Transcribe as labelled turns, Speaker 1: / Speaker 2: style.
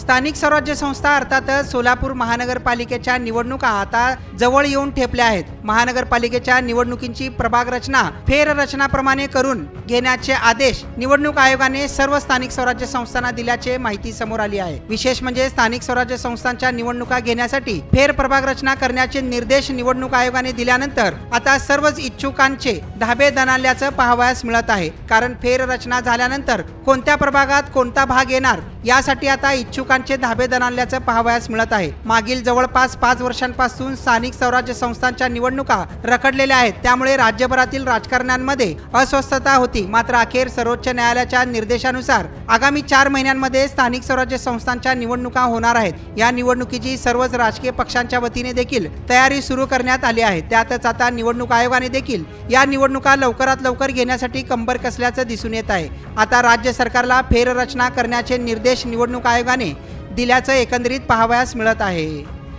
Speaker 1: स्थानिक स्वराज्य संस्था अर्थातच सोलापूर महानगरपालिकेच्या निवडणुका आता जवळ येऊन ठेपल्या आहेत। महानगरपालिकेच्या निवडणुकींची प्रभाग रचना फेररचनाप्रमाणे करून घेण्याचे आदेश निवडणूक आयोगाने सर्व स्थानिक स्वराज्य संस्थांना दिल्याचे माहिती समोर आली आहे। विशेष म्हणजे स्थानिक स्वराज्य संस्थांच्या निवडणुका घेण्यासाठी फेर प्रभाग रचना करण्याचे निर्देश निवडणूक आयोगाने दिल्यानंतर आता सर्वच इच्छुकांचे धाबे दणाणल्याचं पाहावयास मिळत आहे। कारण फेररचना झाल्यानंतर कोणत्या प्रभागात कोणता भाग येणार यासाठी आता इच्छुकांचे धाबे दणाणल्याचं पाहावयास मिळत आहे। मागील जवळपास 5 वर्षांपासून स्थानिक स्वराज्य संस्थांच्या निवडणुका रखडलेल्या आहेत। त्यामुळे राज्यभरातील राजकारण्यांमध्ये अस्वस्थता होती। मात्र अखेर सर्वोच्च न्यायालयाच्या निर्देशानुसार आगामी 4 महिन्यांमध्ये स्थानिक स्वराज्य संस्थांच्या निवडणुका होणार आहेत। या निवडणुकीची सर्वच राजकीय पक्षांच्या वतीने देखील तयारी सुरू करण्यात आली आहे। त्यातच आता निवडणूक आयोगाने देखील या निवडणुका लवकरात लवकर घेण्यासाठी कंबर कसल्याचं दिसून येत आहे। आता राज्य सरकारला फेररचना करण्याचे निर्देश निवडणूक आयोगाने दिल्याचं एकंदरीत पाहावयास मिळत आहे।